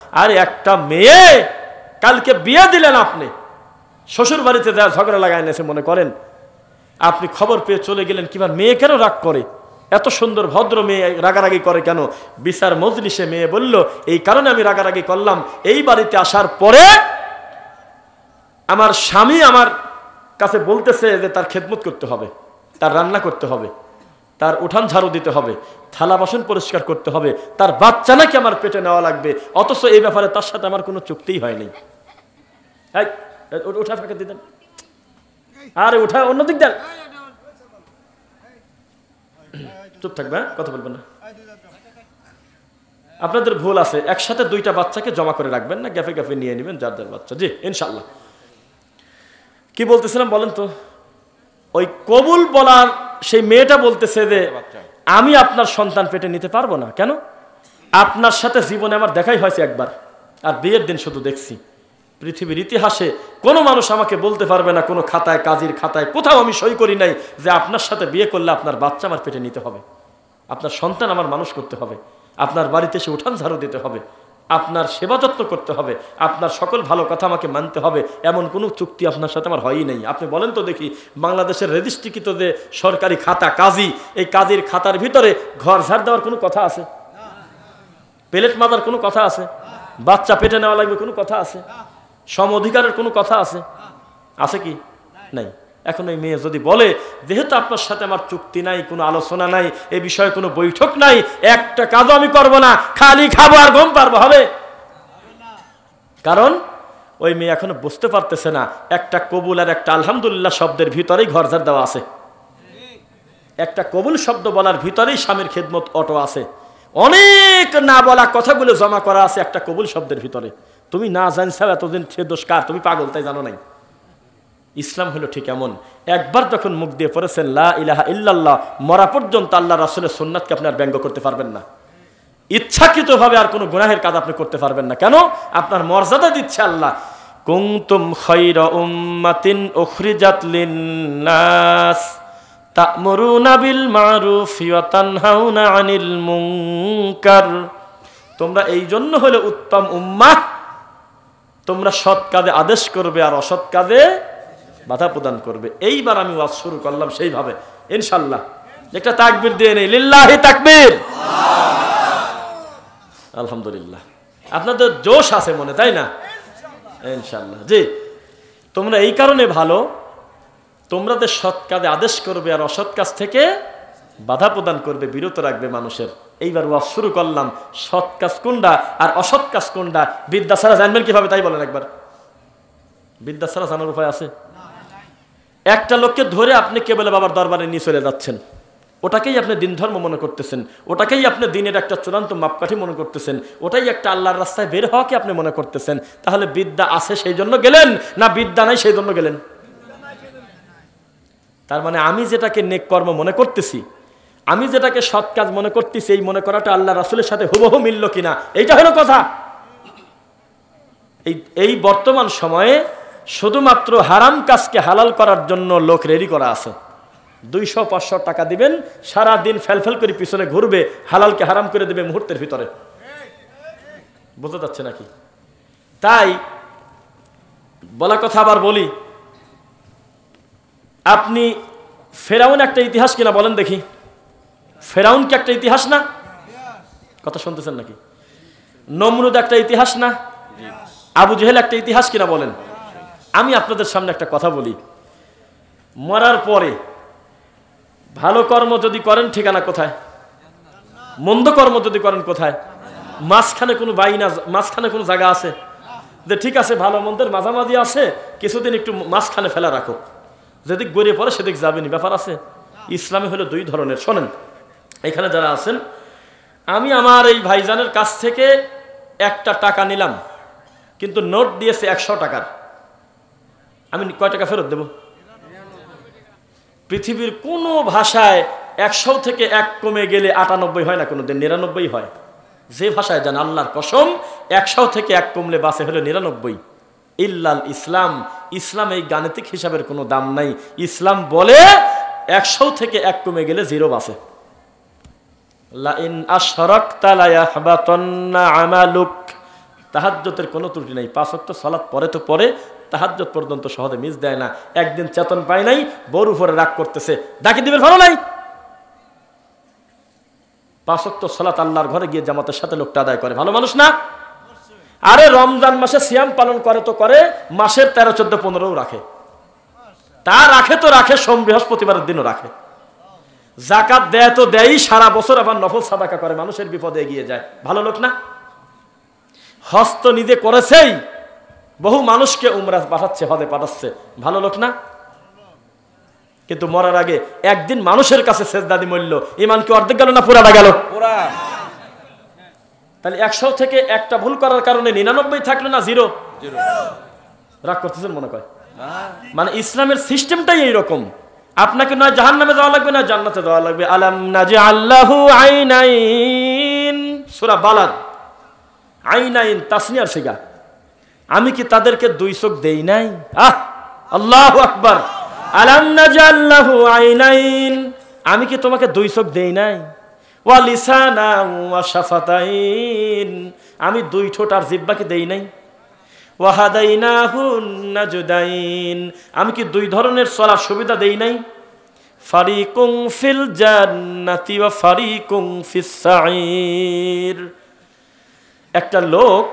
আর একটা মেয়ে কালকে বিয়ে দিলেন আপনি, শ্বশুর বাড়িতে যা ঝগড়া লাগায় এনেছে মনে করেন, আপনি খবর পেয়ে চলে গেলেন। কিংবা মেয়ে কেন রাগ করে? এত সুন্দর ভদ্র মেয়ে রাগারাগি করে কেন? বিচার মজলিসে মেয়ে বলল, এই কারণে আমি রাগারাগি করলাম, এই বাড়িতে আসার পরে আমার স্বামী আমার কাছে বলতেছে যে তার খেদমত করতে হবে, তার রান্না করতে হবে, তার উঠান ঝাড়ু দিতে হবে, থালা বাসন পরিষ্কার করতে হবে, তার বাচ্চা নাকি আমার পেটে নেওয়া লাগবে, অথচ এই ব্যাপারে তার সাথে আমার কোনো চুক্তিই হয়নি। উঠা ফাঁকা দিতেন, আরে উঠা অন্যদিক দেন, চুপ থাকবে, কথা বলবেন না। আপনাদের ভুল আছে, একসাথে দুইটা বাচ্চাকে জমা করে রাখবেন না, গ্যাফে গ্যাফে নিয়ে নেবেন যার যার বাচ্চা। জি ইনশাল্লাহ। কি বলতেছিলাম বলেন তো? ওই কবুল বলার সেই মেয়েটা বলতেছে যে আমি আপনার সন্তান পেটে নিতে পারবো না। কেন? আপনার সাথে জীবনে আমার দেখাই হয়েছে একবার, আর বিয়ের দিন শুধু দেখছি। পৃথিবীর ইতিহাসে কোনো মানুষ আমাকে বলতে পারবে না, কোনো খাতায়, কাজীর খাতায় কোথাও আমি সই করি নাই যে আপনার সাথে বিয়ে করলে আপনার বাচ্চা আমার পেটে নিতে হবে, আপনার সন্তান আমার মানুষ করতে হবে, আপনার বাড়িতে এসে উঠান ঝাড়ু দিতে হবে, আপনার সেবা যত্ন করতে হবে, আপনার সকল ভালো কথা আমাকে মানতে হবে, এমন কোনো চুক্তি আপনার সাথে আমার হয়ই নেই। আপনি বলেন তো দেখি, বাংলাদেশের রেজিস্ট্রিকৃত যে সরকারি খাতা কাজী, এই কাজীর খাতার ভিতরে ঘর ঝাড় দেওয়ার কোনো কথা আছে? প্লেট মাজার কোনো কথা আছে? বাচ্চা পেটে নেওয়া লাগবে কোনো কথা আছে? সম অধিকারের কোনো কথা আছে? আছে কি? নাই। এখন এই মেয়ে যদি বলে যেহেতু আপনার সাথে আমার চুক্তি নাই, কোনো আলোচনা নাই, এ বিষয়ে কোনো বৈঠক নাই, একটা কাজও আমি করবো না, খালি খাবো আর ঘুম পারবো, হবে? কারণ ওই মেয়ে এখনো বুঝতে পারতেছে না একটা কবুল আর একটা আলহামদুলিল্লাহ শব্দের ভিতরেই ঘর ঝাড় দেওয়া আছে, একটা কবুল শব্দ বলার ভিতরেই স্বামীর খেদমত অটো আছে, অনেক না বলা কথাগুলো জমা করা আছে একটা কবুল শব্দের ভিতরে। তুমি না জানছাও এতদিন সে দোষ কার? তুমি পাগল, তাই জানো নাই? ইসলাম হলো ঠিক এমন, একবার যখন মুখ দিয়ে পড়েছেন লা ইলাহা ইল্লাল্লাহ, মরা পর্যন্ত আল্লাহ রাসূলের সুন্নাতকে আপনি আর ব্যঙ্গ করতে পারবেন না, ইচ্ছাকৃতভাবে আর কোনো গুনাহের কাজ আপনি করতে পারবেন না। কেন? আপনার মর্যাদা দিচ্ছে আল্লাহ। কুনতুম খায়রা উম্মাতিন উখরিজাত লিন-নাস তা'মুরুনা বিল মা'রুফি ওয়া তানহাউনা আনিল মুনকার। তোমরা এই জন্য হলে উত্তম উম্মাহ, তোমরা সৎ কাজে আদেশ করবে আর অসৎ কাজে বাধা প্রদান করবে। এইবার আমি ওয়াজ শুরু করলাম সেইভাবে ইনশাআল্লাহ। একটা তাকবীর দিয়ে নেই, লিল্লাহি তাকবীর, আলহামদুলিল্লাহ। আপনাদের জোশ আছে মনে, তাই না? ইনশাআল্লাহ। জি, তোমরা এই কারণে ভালো, তোমরা যে সৎ কাজে আদেশ করবে আর অসৎ কাজ থেকে বাধা প্রদান করবে, বিরত রাখবে মানুষের। এইবার ওয়াজ শুরু করলাম, সৎ কাজ কোনটা আর অসৎ কাজ কোনটা বিদ্যা ছাড়া জানবেন কিভাবে, তাই বলেন একবার। বিদ্যা ছাড়া জানার উপায় আছে? একটা লোককে ধরে আপনি কেবল বাবার দরবারে নিয়ে চলে যাচ্ছেন, ওটাকেই আপনি দিন ধর্ম মনে করতেছেন, ওটাকেই আপনি দিনের একটা চূড়ান্ত মাপকাঠি মনে করতেছেন, ওটাই একটা আল্লাহর রাস্তায় বের হওয়াকে আপনি মনে করতেছেন। তাহলে বিদ্যা আছে সেই জন্য গেলেন, না বিদ্যা নাই সেই জন্য গেলেন? তার মানে আমি যেটাকে নেক কর্ম মনে করতেছি, আমি যেটাকে সৎ কাজ মনে করতেছি, এই মনে করাটা আল্লাহ রাসূলের সাথে হুবহু মিলল কিনা, এইটা হলো কথা। এই বর্তমান সময়ে শুধুমাত্র হারাম কাজকে হালাল করার জন্য লোক রেডি করা আছে। 200-500 টাকা দিবেন, সারা দিন ফেলফেল করে পিছনে ঘুরবে, হালালকে হারাম করে দেবে মুহূর্তের ভিতরে। বোঝা যাচ্ছে নাকি? তাই বলা কথা আবার বলি, আপনি ফেরাউন একটা ইতিহাস কিনা বলেন দেখি? ফেরাউন কি একটা ইতিহাস না? কথা শুনতেছেন নাকি? নমরুদ একটা ইতিহাস না? আবু জেহেল একটা ইতিহাস কিনা বলেন? আমি আপনাদের সামনে একটা কথা বলি, মরার পরে ভালো কর্ম যদি করেন ঠিকানা কোথায়? মন্দ কর্ম যদি করেন কোথায়? মাঝখানে কোনো বাইনা, মাঝখানে কোনো জায়গা আছে যে ঠিক আছে ভালো মন্দের মাঝামাঝি আছে, কিছুদিন একটু মাঝখানে ফেলা রাখো, যেদিক গড়িয়ে পড়ে সেদিক যাবেনি, ব্যাপার আছে? ইসলামে হলো দুই ধরনের। শোনেন, এখানে যারা আছেন, আমি আমার এই ভাইজানের কাছ থেকে একটা টাকা নিলাম, কিন্তু নোট দিয়েছে 100 টাকার, আমি কয় টাকা ফেরত দেব? পৃথিবীর কোনো ভাষায় 100 থেকে 1 কমে গেলে 98 হয় না, কোনোদিন 99 হয়। যে ভাষায় জান, আল্লাহর কসম, 100 থেকে 1 কমলে বাসে হলো 99। ইল্লাল ইসলাম, ইসলাম এই গাণিতিক হিসাবের কোনো দাম নাই। ইসলাম বলে 100 থেকে 1 কমে গেলে 0 বাসে। লা ইন আশরাকতা লা ইয়াহবাতান্না আমালুক, তাহাজ্জুদের কোনো ত্রুটি নাই, 5 ওয়াক্ত সালাত পরে তো পরে, তাহাজ্জুদ পর্যন্ত সহজে মিস দেয় না। একদিন চেতন পায় নাই, বউর উপরে রাগ করতেছে, ডাকি দিবেন ভালো নাই। 5 ওয়াক্ত সালাত আল্লাহর ঘরে গিয়ে জামাতের সাথে লোকটা আদায় করে, ভালো মানুষ না? আরে রমজান মাসে সিয়াম পালন করে তো করে, মাসের 13, 14, 15ও রাখে, তা রাখে তো রাখে, সোম বৃহস্পতিবারের দিনও রাখে। জাকাত দেয় তো দেয়ই, সারা বছর আবার নফল সাদাকা করে, মানুষের বিপদে এগিয়ে যায়, ভালো লোক না? হজ তো নিজে করেছেই, বহু মানুষকে উমরা পাঠাচ্ছে, হজে পাঠাচ্ছে, ভালো লোক না? কিন্তু মরার আগে একদিন মানুষের কাছে সেজদা দিয়ে মরল, ঈমান কি অর্ধেক গেল না পুরাটা গেল? তাহলে 100 থেকে একটা ভুল করার কারণে 99 থাকলো না জিরো? রাগ করতেছেন মনে করে? মানে ইসলামের সিস্টেমটাই এইরকম, আপনাকে নয় জাহান্নামে যাওয়া লাগবে না জান্নাতে যাওয়া লাগবে। আলাম নাজআল্লাহু আইনাইন, সূরা বালাদ, আইনাইন তাসনিয়ার সিগা, আমি কি তাদেরকে 2 চোখ দেই নাই? আল্লাহু আকবার। আলাম নাজআল্লাহু আইনাইন, আমি কি তোমাকে 2 চোখ দেই নাই? ওয়া লিসানা ওয়া শাফাতাইন, আমি 2 ঠোঁট আর জিহ্বাকে দেই নাই? ওয়া হাদাইনাহুন নাজদাইন, আমি কি 2 ধরনের চলার সুবিধা দেই নাই? ফারিকুম ফিল জান্নাতি ওয়া ফারিকুম ফিস সাঈর। একটা লোক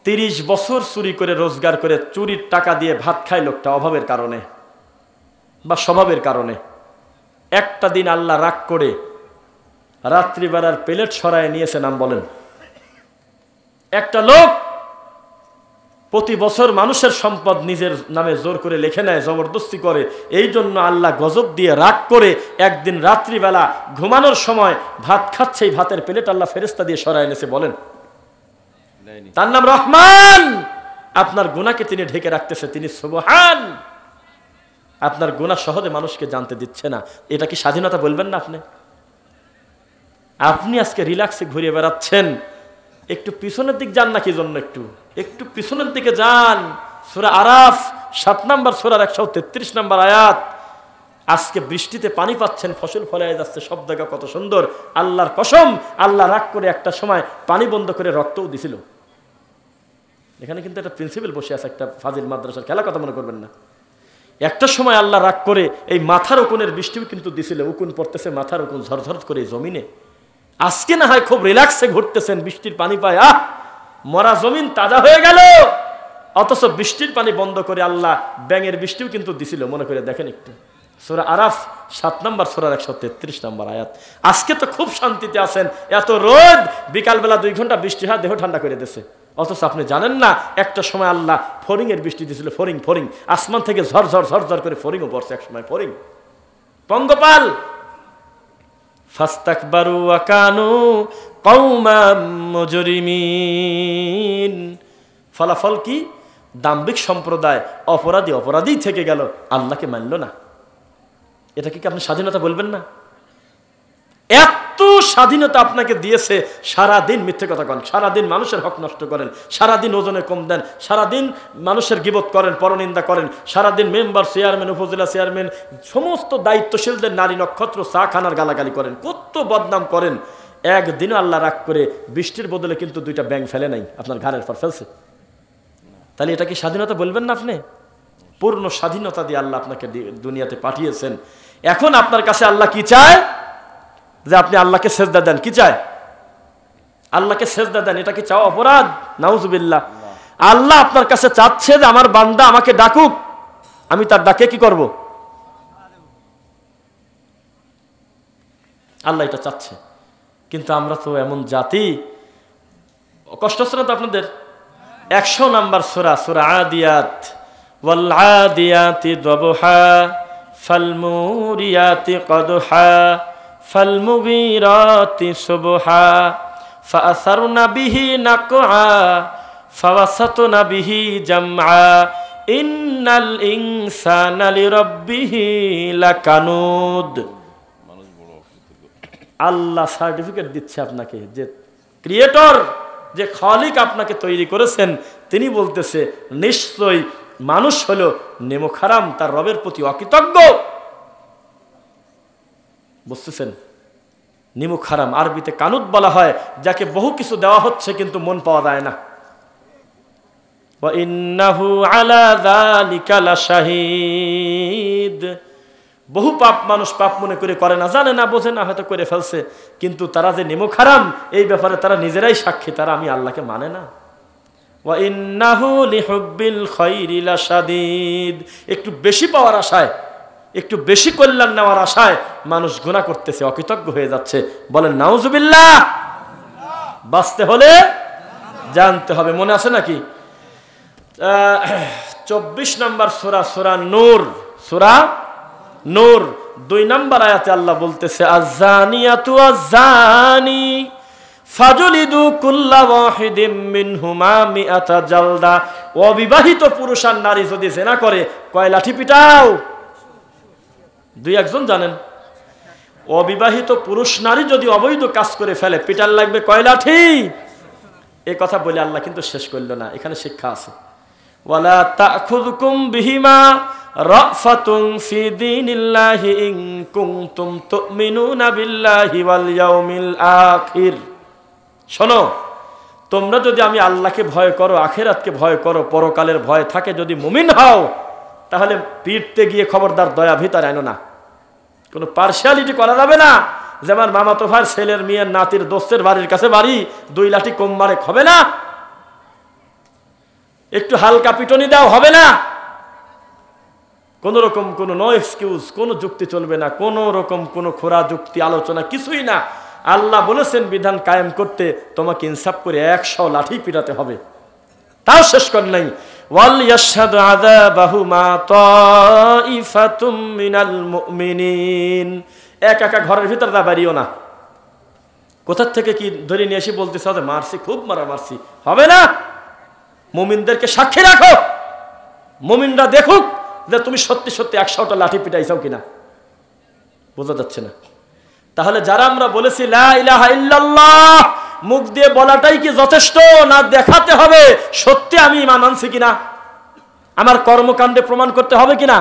30 বছর চুরি করে রোজগার করে, চুরির টাকা দিয়ে ভাত খায় লোকটা অভাবের কারণে বা স্বভাবের কারণে। একটা দিন আল্লাহ রাগ করে রাত্রিবেলার প্লেট সরায় নিয়েছে, নাম বলেন? একটা লোক প্রতি বছর মানুষের সম্পদ নিজের নামে জোর করে লিখে নেয়, জবরদস্তি করে, এই জন্য আল্লাহ গজব দিয়ে রাগ করে একদিন রাত্রিবেলা ঘুমানোর সময় ভাত খাচ্ছে, এই ভাতের প্লেট আল্লাহ ফেরেশতা দিয়ে সরায় এনেছে, বলেন? তার নাম রহমান। আপনার গুনাহকে তিনি ঢেকে রাখতেছে, তিনি সুবহান। আপনার গুনাহ সহজে মানুষকে জানতে দিচ্ছে না, এটা কি স্বাধীনতা বলবেন না আপনি? আপনি আজকে রিল্যাক্সে ঘুরে বেড়াচ্ছেন, একটু পিছনের দিক যান না, কি জন্য? একটু পিছনের দিকে যান। সূরা আরাফ 7 নম্বর সূরার 133 নম্বর আয়াত। আজকে বৃষ্টিতে পানি পাচ্ছেন, ফসল ফলায় যাচ্ছে, সব জায়গা কত সুন্দর। আল্লাহর কসম, আল্লাহ রাগ করে একটা সময় পানি বন্ধ করে রক্তও দিছিল। এখানে কিন্তু একটা প্রিন্সিপাল বসে আছে, একটা ফাজিল মাদ্রাসার, খেলা কথা মনে করবেন না। একটা সময় আল্লাহ রাগ করে এই মাথার উকুনের বৃষ্টিও কিন্তু দিছিল, উকুন পড়তেছে মাথার উকুন ঝরঝর করে জমিনে। আজকে না হয় খুব রিল্যাক্সে ঘুরতেছেন, বৃষ্টির পানি পায়, মরা জমিন তাজা হয়ে গেল। অথচ বৃষ্টির পানি বন্ধ করে আল্লাহ ব্যাঙের বৃষ্টিও কিন্তু দিছিল, মনে করে দেখেন একটু। সূরা আরাফ 7 নম্বর সূরার 133 নম্বর আয়াত। আজকে তো খুব শান্তিতে আছেন, এত রোদ, বিকালবেলা 2 ঘন্টা বৃষ্টি হয়, দেহ ঠান্ডা করে দিয়েছে। অথচ আপনি জানেন না একটা সময় আল্লাহ ফরিং এর বৃষ্টি দিয়েছিল, ফরিং ফরিং, আসমান থেকে ঝরঝর ঝরঝর করে ফরিংও পড়ছে এক সময়, ফরিং, পঙ্গপাল। ফাস্তাকবারু ওয়া কানু কওমান মুজরিমিন, ফলাফল কি? দাম্ভিক সম্প্রদায় অপরাধী থেকে গেল, আল্লাহকে মানল না। এটা কি আপনি স্বাধীনতা বলবেন না? এত স্বাধীনতা আপনাকে দিয়েছে, সারাদিন মিথ্যে কথা করেন, সারাদিন মানুষের হক নষ্ট করেন, সারাদিন ওজনে কম দেন, সারাদিন মানুষের গীবত করেন, পরনিন্দা করেন, সারাদিন মেম্বার, চেয়ারম্যান, উপজেলা চেয়ারম্যান, সমস্ত দায়িত্বশীলদের নারী নক্ষত্র চা খানার গালাগালি করেন, কত বদনাম করেন। একদিনও আল্লাহ রাগ করে বৃষ্টির বদলে কিন্তু 2টা ব্যাঙ ফেলে নাই, আপনার ঘাড়ের পর ফেলছে। তাহলে এটা কি স্বাধীনতা বলবেন না আপনি? পূর্ণ স্বাধীনতা দিয়ে আল্লাহ আপনাকে দুনিয়াতে পাঠিয়েছেন। এখন আপনার কাছে আল্লাহ কি চায়? যে আপনি আল্লাহকে সেজদা দেন। কি চায়? আল্লাহকে সেজদা দেন। এটা কি চাওয়া অপরাধ? নাউজুবিল্লাহ। আল্লাহ আপনার কাছে চাচ্ছে যে আমার বান্দা আমাকে ডাকুক, আমি তার ডাকে কি করব? আল্লাহ এটা চাচ্ছে। কিন্তু আমরা তো এমন জাতি, কষ্ট হচ্ছে না তো আপনাদের? 100 নম্বর সূরা, সূরা আদিয়াত, ওয়াল আদিয়াতি দবহা ফাল মুরিয়াতি কদহা ফাল মুগীরাতি সুবহা ফাআসারনা বিহি নাকআ ফাওয়াসাতনা বিহি জামআ ইন্নাল ইনসানা লিরাব্বিহি লাকানুদ। আল্লাহ সার্টিফিকেট দিচ্ছে আপনাকে যে ক্রিয়েটর, যে খালিক আপনাকে তৈরি করেছেন, তিনি বলতেছে নিশ্চয়ই মানুষ হলো নেমোখারাম, তার রবের প্রতি অকৃতজ্ঞ। বুঝতেছেন? নিমুখারাম আরবিতে কানুদ বলা হয়, যাকে বহু কিছু দেওয়া হচ্ছে কিন্তু মন পাওয়া যায় না। ওয়া ইন্নাহু আলা যালিকা লাশাহিদ। বহু পাপ মানুষ পাপ মনে করে না, জানে না, বোঝে না, হয়তো করে ফেলছে, কিন্তু তারা যে নিমক হারাম এই ব্যাপারে তারা নিজেরাই সাক্ষী, তারা আমি আল্লাহকে মানে না। ওয়া ইন্নাহু লিহুব্বিল খায়রি লাশাদীদ। একটু বেশি পাওয়ার আশায়, একটু বেশি কল্যাণ নেওয়ার আশায় মানুষ গুনাহ করতেছে, অকৃতজ্ঞ হয়ে যাচ্ছে। বলেন নাউজুবিল্লাহ। বাঁচতে হলে জানতে হবে। মনে আছে নাকি 24 নম্বর সূরা, সূরা নূর, সূরা নূর 2 নম্বর আয়াতে আল্লাহ বলতেছে আয-যানিয়াতু আয-যানি ফাজলিদু কুল্লা ওয়াহিদিম মিনহুমা মিআতা জালদা। অবিবাহিত পুরুষ আর নারী যদি জিনা করে কয় লাঠি পিটাও? 2-1 জন জানেন? অবিবাহিত পুরুষ নারী যদি অবৈধ কাজ করে ফেলে পিটার লাগবে কয় লাঠি? এই কথা বলে আল্লাহ কিন্তু শেষ করল না, এখানে শিক্ষা আছে। ওয়ালা তাখুযুকুম বিহিমা রাফাতুন ফি দীনিল্লাহি ইন কুনতুম তুমিনুনা বিল্লাহি ওয়াল ইয়াউমিল আখির। শোনো, তোমরা যদি আমি আল্লাহকে ভয় করো, আখিরাতকে ভয় করো, পরকালের ভয় থাকে, যদি মুমিন হও, তাহলে পিটতে গিয়ে খবরদার দয়া ভিতরে আনো না। কোনো পার্সিয়ালিটি করা যাবে না, যেমন মামাতো ভাইয়ের ছেলের মেয়ের নাতির দোস্তের বাড়ির কাছে বাড়ি, 2 লাঠি কম মারে হবে না, একটু হালকা পিটনি দাও হবে না, কোন রকম কোনো নো এক্সকিউজ, কোনো যুক্তি চলবে না, কোন রকম কোনো খোরা যুক্তি আলোচনা কিছুই না। আল্লাহ বলেছেন বিধান কায়েম করতে তোমাকে ইনসাফ করে 100 লাঠি পিটাতে হবে। তাও শেষ কর নাই, ওয়াল ইয়াশহাদু আযাবাহুমা তাইফাতুম মিনাল মুমিনিন। একা ঘরের ভিতর দা বাড়িও না, কোথা থেকে কি ধরে নিয়ে এসে বলতেছে যে মারছি, খুব মারছি, হবে না। মুমিনদেরকে সাক্ষী রাখো, মুমিনরা দেখুক যে তুমি সত্যি সত্যি 100টা লাঠি পিটাইছাও কিনা। বোঝা যাচ্ছে না? তাহলে যারা আমরা বলেছি লা ইলাহা ইল্লাল্লাহ, মুখ দিয়ে বলাটাই কি যথেষ্ট, না দেখাতে হবে সত্যি আমি ঈমান আনছি কিনা, আমার কর্মকাণ্ডে প্রমাণ করতে হবে কিনা?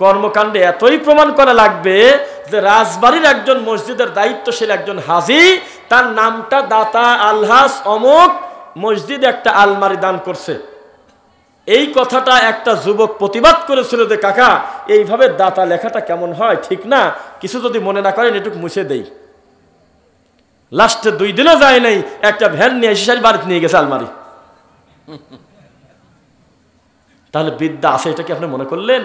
কর্মকাণ্ডে এতই প্রমাণ করা লাগবে যে রাজবাড়ির একজন মসজিদের দায়িত্বশীল একজন হাজী, তার নামটা দাতা আলহাজ অমুক, মসজিদে একটা আলমারি দান করছে। এই কথাটা একটা যুবক প্রতিবাদ করেছিল যে কাকা এইভাবে দাতা লেখাটা কেমন হয়, ঠিক না, কিছু যদি মনে না করেন এটুকু মুছে দেই। লাস্টে 2 দিনও যায় নাই, একটা ভ্যান নিয়ে এসে বাড়িতে নিয়ে গেছে আলমারি। তাহলে বিদ্যা আছে, এটা কি আপনি মনে করলেন?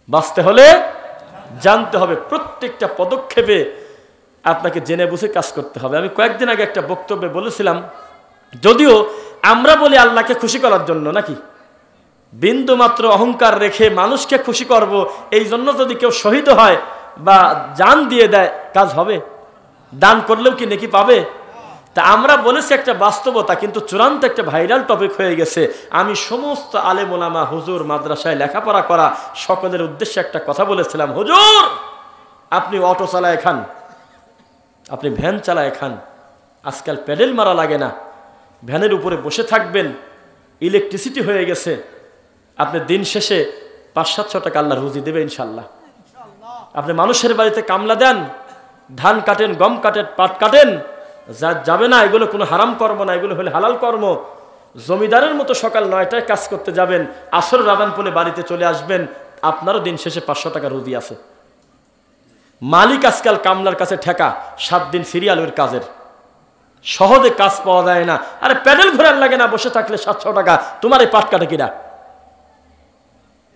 বাঁচতে হলে জানতে হবে, প্রত্যেকটা পদক্ষেপে আপনাকে জেনে বুঝে কাজ করতে হবে। আমি কয়েকদিন আগে একটা বক্তব্যে বলেছিলাম, যদিও আমরা বলি আল্লাহকে খুশি করার জন্য, নাকি বিন্দু মাত্র অহংকার রেখে মানুষকে খুশি করব, এই জন্য যদি কেউ শহীদ হয় বা জান দিয়ে দেয় কাজ হবে? দান করলেও কি নেকি পাবে? তা আমরা বলেছি একটা বাস্তবতা, কিন্তু চূড়ান্ত একটা ভাইরাল টপিক হয়ে গেছে। আমি সমস্ত আলেম ওলামা, হুজুর, মাদ্রাসায় লেখাপড়া করা সকলের উদ্দেশ্যে একটা কথা বলেছিলাম, হুজুর আপনি অটো চালায় খান, আপনি ভ্যান চালায় খান, আজকাল প্যাডেল মারা লাগে না, ভ্যানের উপরে বসে থাকবেন, ইলেকট্রিসিটি হয়ে গেছে, আপনি দিন শেষে 500-700 টাকা আল্লাহ রুজি দেবে ইনশাল্লাহ। আপনি মানুষের বাড়িতে কামলা দেন, ধান কাটেন, গম কাটেন, পাট কাটেন, যাবে না, এগুলো কোনো হারাম কর্ম না, এগুলো হলে হালাল কর্ম। জমিদারের মতো সকাল 9টায় কাজ করতে যাবেন, আসর রাদান পলে বাড়িতে চলে আসবেন, আপনারও দিন শেষে 500 টাকা রুজি আছে। মালিক আজকাল কামলার কাছে ঠেকা, 7 দিন সিরিয়াল ওর কাজের, সহজে কাজ পাওয়া যায় না। আরে প্যাডেল ঘোরার লাগে না, বসে থাকলে 700 টাকা, তোমার এই পাট কাটে কিনা?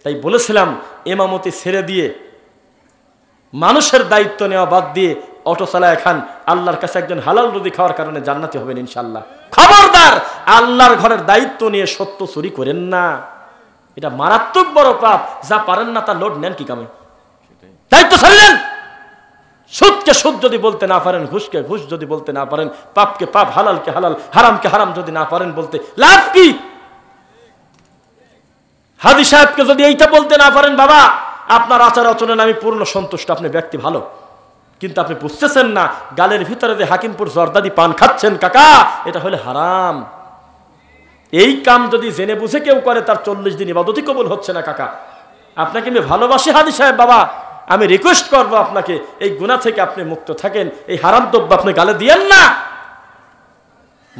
তাই বলেছিলাম ইমামতি ছেড়ে দিয়ে মানুষের দায়িত্ব নেওয়া বাদ দিয়ে অটো চালায় খান, আল্লাহর কাছে একজন হালাল রুজি খাওয়ার কারণে জান্নাতি হবেন ইনশাল্লাহ। খবরদার আল্লাহর ঘরের দায়িত্ব নিয়ে সত্য চুরি করেন না, এটা মারাত্মক বড় পাপ। যা পারেন না তার লোড নেন কি কামে? দায়িত্ব ছাড়ি দেন। সুদকে সুদ যদি বলতে না পারেন, ঘুষকে ঘুষ যদি বলতে না পারেন, পাপকে পাপ, হালালকে হালাল, হারামকে হারাম যদি না পারেন বলতে, লাভ কি? হাজী সাহেবকে যদি এইটা বলতে না পারেন, বাবা আপনার আচার আচরণে আমি পূর্ণ সন্তুষ্ট, আপনি ব্যক্তি ভালো, কিন্তু আপনি বুঝতেছেন না গালের ভিতরে যে হাকিমপুর জর্দাদি পান খাচ্ছেন কাকা, এটা হলে হারাম। এই কাম যদি জেনে বুঝে কেউ করে, তার 40 দিন ইবাদতই কবুল হচ্ছে না কাকা। আপনাকে আমি ভালোবাসি হাজী সাহেব, বাবা আমি রিকোয়েস্ট করবো আপনাকে, এই গুনাহ থেকে আপনি মুক্ত থাকেন, এই হারাম দ্রব্য আপনি গালে দিয়েন না।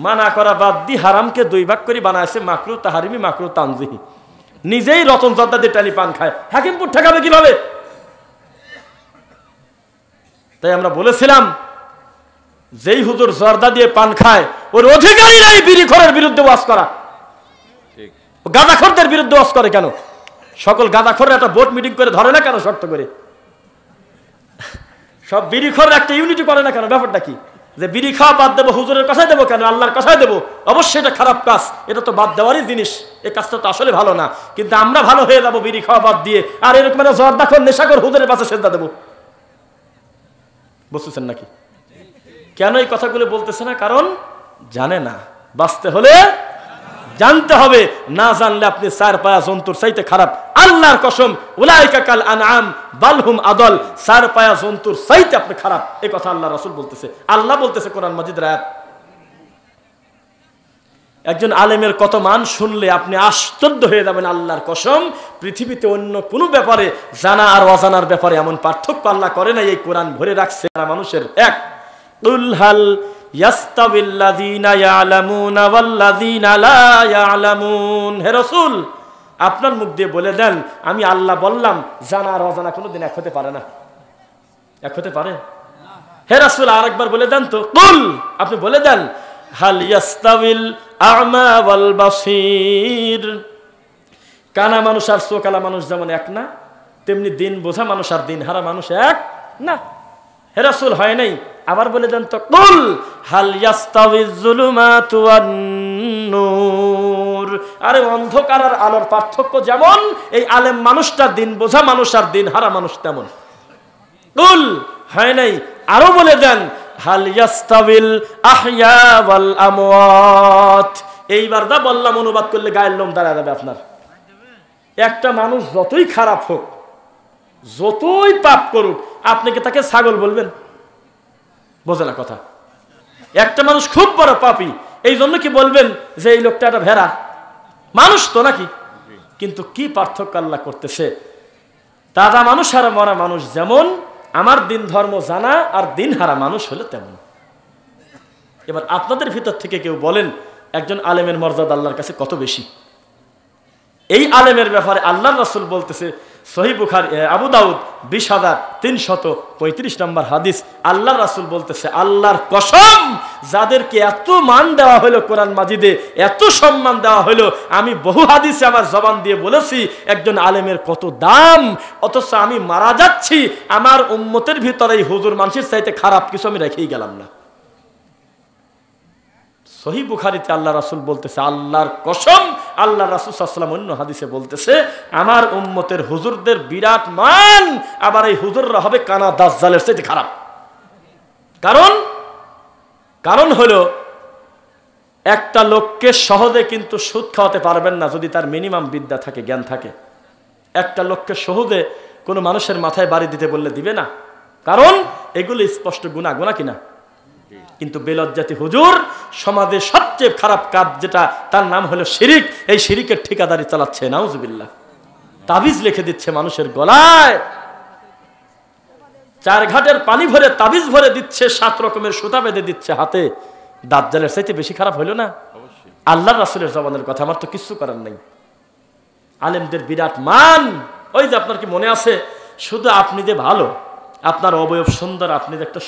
মানা করা বাদ দিয়ে হারামকে 2 ভাগ করে বানাইছে মাকরুহ তাহরিমি মাকরুহ তানজিহি। নিজেই রতন জর্দা দিয়ে টালি পান খায়, হাকিমপুর ঠেকাবে কিভাবে? তাই আমরা বলেছিলাম যেই হুজুর জর্দা দিয়ে পান খায় ওর অধিকারী নাই বিড়িখোরের বিরুদ্ধে ওয়াজ করা, গাঁজাখোরদের বিরুদ্ধে ওয়াজ করে কেন? সকল গাঁজাখোররা একটা বোর্ড মিটিং করে ধরে না কেন শর্ত করে? সব বিড়িখোর একটা ইউনিটি করে না কেন? ব্যাপারটা কি? যে বিড়ি খাওয়া বাদ দেবো, হুজুরের কথাই দেবো কেন? আল্লাহর কথাই দেবো। অবশ্যই এটা খারাপ কাজ, এটা তো বাদ দেওয়ারই জিনিস, এই কাজটা তো আসলে ভালো না। কিন্তু আমরা ভালো হয়ে যাবো বিড়ি খাওয়া বাদ দিয়ে, আর এরকম একটা জর্দাখোর নেশাখোর হুজুরের পাশে সেজদা দেবো। বুঝতেছেন নাকি? কেন এই কথাগুলো বলতেছে না? কারণ জানে না। বাঁচতে হলে জানতে হবে, না জানলে আপনি 4 পায়া জন্তুর চাইতে খারাপ। আল্লাহর কসম, উলাইকা কাল আনআম বাল হুম আদল, 4 পায়া জন্তুর চাইতে আপনি খারাপ। এই কথা আল্লাহ রাসূল বলতেছে, আল্লাহ বলতেছে কোরআন মাজিদের আয়াত। একজন আলেমের কত মান শুনলে আপনি আশ্চর্য হয়ে যাবেন। আল্লাহর কসম, পৃথিবীতে অন্য কোনো ব্যাপারে জানা আর অজানার ব্যাপারে এমন পার্থক্য আল্লাহ করে না। এই কোরআন ভরে রাখছে মানুষের এক। কুল হাল ইয়াস্তাবিল্লাযীনা ইয়ালামুনা ওয়াল্লাযীনা লা ইয়ালামুন। হে রাসূল, আপনার মুখ দিয়ে বলে দেন, আমি আল্লাহ বললাম জানা আর অজানা কোনোদিন এক হতে পারে না। এক হতে পারে? হে রাসূল আরেকবার বলে দেন তো। কুল, আপনি বলে দেন, হাল ইয়াস্তাবিল আ'মা ওয়াল বাসীর। কানা মানুষ আর চোখালা মানুষ যেমন এক না, তেমনি দিন বোঝা মানুষ আর দিন হারা মানুষ এক না। হে রাসূল হয় নাই? আবার বলে দেন তো। কুল হাল ইয়াস্তাবিজ যুলুমাতু ওয়ান নূর। আরে অন্ধকার আর আলোর পার্থক্য যেমন এই আলেম মানুষটা দিন বোঝা মানুষ আর দিন হারা মানুষ তেমন। কুল হয় নাই? আরো বলে দেন, হাল ইয়াস্তাবিল আহইয়া ওয়াল আমওয়াত। এইবার দা বললাম, অনুবাদ করলে গায়ের লোম দাঁড়ায় যাবে আপনার। একটা মানুষ যতই খারাপ হোক, যতই পাপ করুক, আপনি কি তাকে ছাগল বলবেন? বোঝে না কথা। একটা মানুষ খুব বড় পাপী, এই জন্য কি বলবেন যে এই লোকটা একটা ভেড়া? মানুষ তো নাকি? কিন্তু কি পার্থক্য আল্লাহ করতেছে। তাজা মানুষ আর মরা মানুষ যেমন, আমার দিন ধর্ম জানা আর দিন হারা মানুষ হলো তেমন। এবার আপনাদের ভিতর থেকে কেউ বলেন একজন আলেমের মর্যাদা আল্লাহর কাছে কত বেশি। এই আলেমের ব্যাপারে আল্লাহর রাসূল বলতেছে, সহিহ বুখারী আবু দাউদ 20,335 নম্বর হাদিস। আল্লাহর রাসূল বলতেছে, আল্লাহর কসম, যাদেরকে এত মান দেওয়া হলো কোরআন মাজিদে, এত সম্মান দেওয়া হলো, আমি বহু হাদিসে আমার জবান দিয়ে বলেছি একজন আলেমের কত দাম। অথচ আমি মারা যাচ্ছি, আমার উম্মতের ভিতরে এই হুজুর মানুষের চাইতে খারাপ কিছু আমি রেখেই গেলাম না। সহিহ বুখারীতে আল্লাহ রাসূল বলতেছে, আল্লাহর কসম, আল্লাহ রাসূল সাল্লাল্লাহু আলাইহি ওয়াসাল্লাম অন্য হাদিসে বলতেছে, আমার উম্মতের হুজুরদের বিরাট মান, আবার এই হুজুররা হবে কানা দাজ্জালের চাইতে খারাপ। কারণ হলো একটা লোককে সহজে কিন্তু সুদ খাওয়াতে পারবেন না যদি তার মিনিমাম বিদ্যা থাকে, জ্ঞান থাকে। একটা লোককে সহজে কোনো মানুষের মাথায় বাড়ি দিতে বললে দিবে না, কারণ এগুলো স্পষ্ট গুনাহ কিনা। কিন্তু বেলজ্জাতি হুজুর সমাজে সবচেয়ে খারাপ কাজ যেটা, তার নাম হলো শিরিক। এই শিরিকের ঠিকাদারি চালাচ্ছে, নাউজুবিল্লাহ। তাবিজ লিখে দিচ্ছে মানুষের গলায়, 4 ঘাটের পানি ভরে তাবিজ ভরে দিচ্ছে, 7 রকমের সুতা বেঁধে দিচ্ছে হাতে। দাজ্জালের চাইতে বেশি খারাপ হইল না? আল্লাহর রাসূলের জবানের কথা, আমার তো কিছু করার নাই। আলেমদের বিরাট মান। ওই যে আপনার কি মনে আছে, শুধু আপনি যে ভালো, আপনার অবয়ব সুন্দর, আপনি যে একটা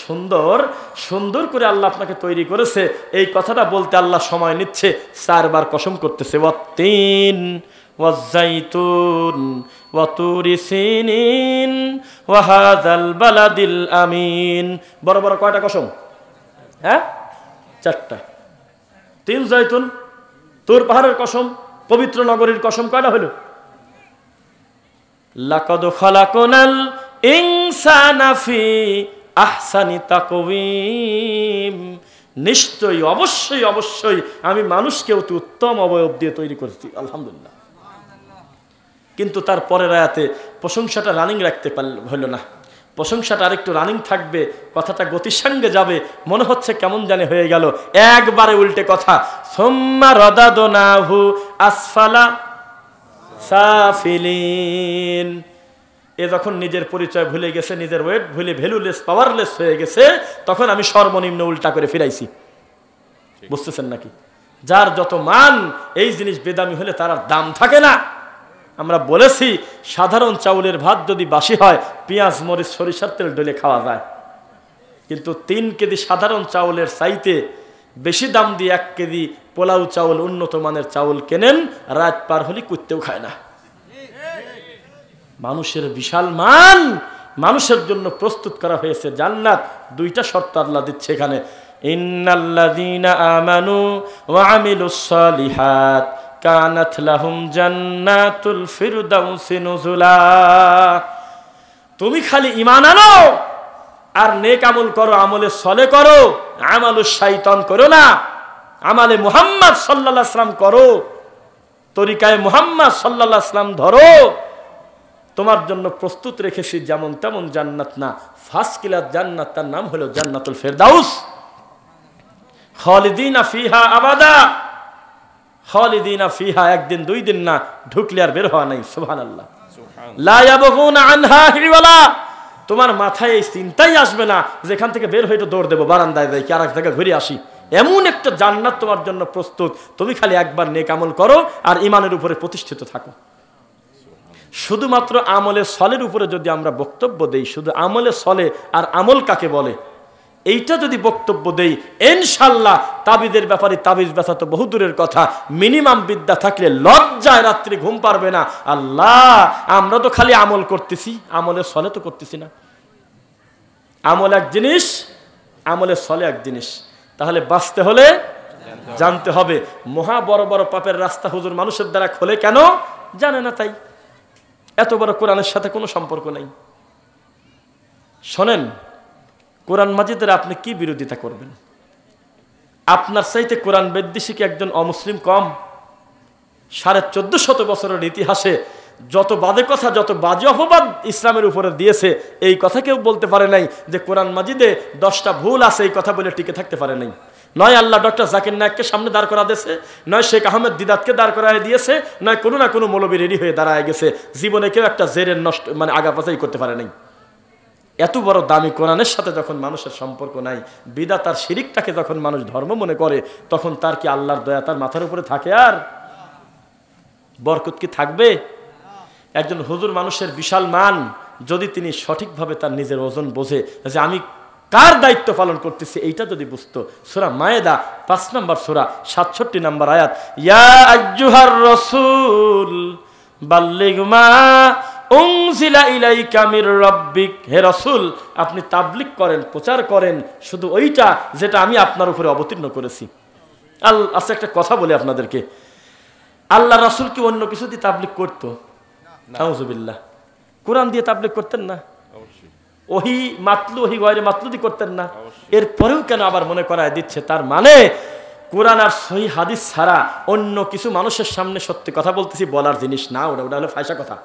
সুন্দর করে আল্লাহ আপনাকে তৈরি করেছে, এই কথাটা বলতে আল্লাহ সময় নিচ্ছে, 4 বার কসম করতেছে, ওয়াত্তিন ওয়াজ্জাইতুন ওয়া তুরি সিনিন ওয়া হাযাল বালাদিল আমিন। বড় বড় কয়টা কসম? হ্যাঁ, 4টা। 3 জাইতুন, তুর পাহাড়ের কসম, পবিত্র নগরীর কসম, কয়টা হলো? লাকাদ খালাকনাল ইনসানা ফি আহসানি তাকওয়িম। নিশ্চয়ই, অবশ্যই আমি মানুষকে অতি উত্তম অবয়ব দিয়ে তৈরি করেছি, আলহামদুলিল্লাহ। কিন্তু তার পরের আয়াতে প্রশংসাটা রানিং রাখতে হলো না। প্রশংসাটা আরেকটু রানিং থাকবে, কথাটা গতির সঙ্গে যাবে, মনে হচ্ছে কেমন জানে হয়ে গেল, একবারে উল্টে কথা। সুম্মা রাদাদনাহু আসফালা সাফিলিন। এ যখন নিজের পরিচয় ভুলে গেছে, নিজের ওয়েট ভুলে ভ্যালুলেস পাওয়ারলেস হয়ে গেছে, তখন আমি সর্বনিম্ন উল্টা করে ফিরাইছি। বুঝতেছেন নাকি? যার যত মান, এই জিনিস বেদামি হলে তার আর দাম থাকে না। আমরা বলেছি সাধারণ চাউলের ভাত যদি বাসি হয় পেঁয়াজ মরিচ সরিষার তেল ঢেলে খাওয়া যায়, কিন্তু 3 কেজি সাধারণ চাউলের চাইতে বেশি দাম দিয়ে 1 কেজি পোলাও চাউল, উন্নত মানের চাউল কেনেন, রাত পার হলে কুত্তেও খায় না। মানুষের বিশাল মান, মানুষের জন্য প্রস্তুত করা হয়েছে জান্নাত। 2টা শর্ত আল্লাহ দিচ্ছে এখানে, ইন্নাল্লাযীনা আমানু ওয়া আমিলুস সালিহাত কানাত লাহুম জান্নাতুল ফিরদাউসি নুজুলা। তুমি খালি ঈমান আনো আর নেক আমল করো, আমলে সলে করো, আমালুশ শাইতান করো না, আমালে মুহাম্মদ সাল্লাল্লাহু আলাইহি ওয়াসাল্লাম করো, তরিকায় মুহাম্মদ সাল্লাল্লাহু আলাইহি ওয়াসাল্লাম ধরো, তোমার জন্য প্রস্তুত রেখেছি যেমন তেমন জান্নাত না, ফার্স্ট ক্লাস জান্নাত, তার নাম হলো জান্নাতুল ফেরদাউস। খালিদিনা ফিহা আবাদা, খালিদিনা ফিহা, 1 দিন 2 দিন না, ঢুকলে আর বের হওয়া নাই। সুবহানাল্লাহ। লা ইয়াবগুনা আনহা হিওয়ালা, তোমার মাথায় এই চিন্তাই আসবে না যেখান থেকে বের হয়ে দৌড় দেবো, বারান্দায় যাই কি আর এক জায়গায় ঘুরে আসি। এমন একটা জান্নাত তোমার জন্য প্রস্তুত। তুমি খালি একবার নেক আমল করো আর ঈমানের উপরে প্রতিষ্ঠিত থাকো। শুধুমাত্র আমলে সলের উপরে যদি আমরা বক্তব্য দেই, শুধু আমলে সলে আর আমল কাকে বলে এইটা যদি বক্তব্য দেই, ইনশাআল্লাহ তাবিজের ব্যাপারে তাবিজ ব্যথা তো বহু দূরের কথা, মিনিমাম বিদ্যা থাকলে লজ্জায় রাত্রি ঘুম পারবে না। আল্লাহ, আমরা তো খালি আমল করতেছি, আমলে সলে তো করতেছি না। আমল এক জিনিস, আমলে সলে এক জিনিস। তাহলে বাঁচতে হলে জানতে হবে। মহা বড় বড় পাপের রাস্তা হুজুর মানুষের দ্বারা খোলে কেন? জানে না তাই। এত বড় কোরআনের সাথে কোনো সম্পর্ক নাই। শোনেন, কোরআন মাজিদের আপনি কি বিরোধিতা করবেন? আপনার চাইতে কোরআন বিদ্বেষী কি একজন অমুসলিম কম? 1450 বছরের ইতিহাসে যত বাজে কথা, যত বাজে অপবাদ ইসলামের উপরে দিয়েছে, এই কথা কেউ বলতে পারে নাই যে কোরআন মাজিদে 10টা ভুল আছে, এই কথা বলে টিকে থাকতে পারে নাই। নয় আল্লাহ ডক্টর জাকির নায়েককে সামনে দাঁড় করা দিয়েছে, নয় শেখ আহমেদ দিদাতকে দাঁড় করায় দিয়েছে, নয় কোনো না কোনো মৌলবী রেডি হয়ে দাঁড়ায় গেছে। জীবনে কেউ একটা জেরের নষ্ট মানে আগাপাচাই করতে পারে নাই। এত বড় দামি কোরআনের সাথে যখন মানুষের সম্পর্ক নাই, বিদআত আর শিরিকটাকে যখন মানুষ ধর্ম মনে করে, তখন তার কি আল্লাহর দয়া তার মাথার উপরে থাকে? আর বরকত কি থাকবে? একজন হুজুর মানুষের বিশাল মান, যদি তিনি সঠিকভাবে তার নিজের ওজন বোঝে যে আমি কার দায়িত্ব পালন করতেছি, এইটা যদি বুঝতো। সূরা মায়েদা 5 নম্বর সূরা 67 নম্বর আয়াত, ইয়া আইয়ুহার রাসূল বাল্লিগ মা উনজিলা ইলাইকা মির রাব্বিক, হে রাসূল আপনি তাবলীগ করেন, প্রচার করেন শুধু ওইটা যেটা আমি আপনার উপরে অবতীর্ণ করেছি। আচ্ছা, একটা কথা বলি আপনাদেরকে, আল্লাহ রাসূল কি অন্য কিছু দিয়ে তাবলীগ করতো? নাউযুবিল্লাহ। কোরআন দিয়ে তাবলীগ করতেন না? ওহি মাতলু, ওহি গয়রে মাতলুদি করতেন না? এরপরেও কেন আবার মনে করায় দিচ্ছে? তার মানে কোরআন আর সহিহ হাদিস ছাড়া অন্য কিছু মানুষের সামনে সত্যি কথা বলতেছি বলার জিনিস না, ওটা হলো ফায়সা কথা,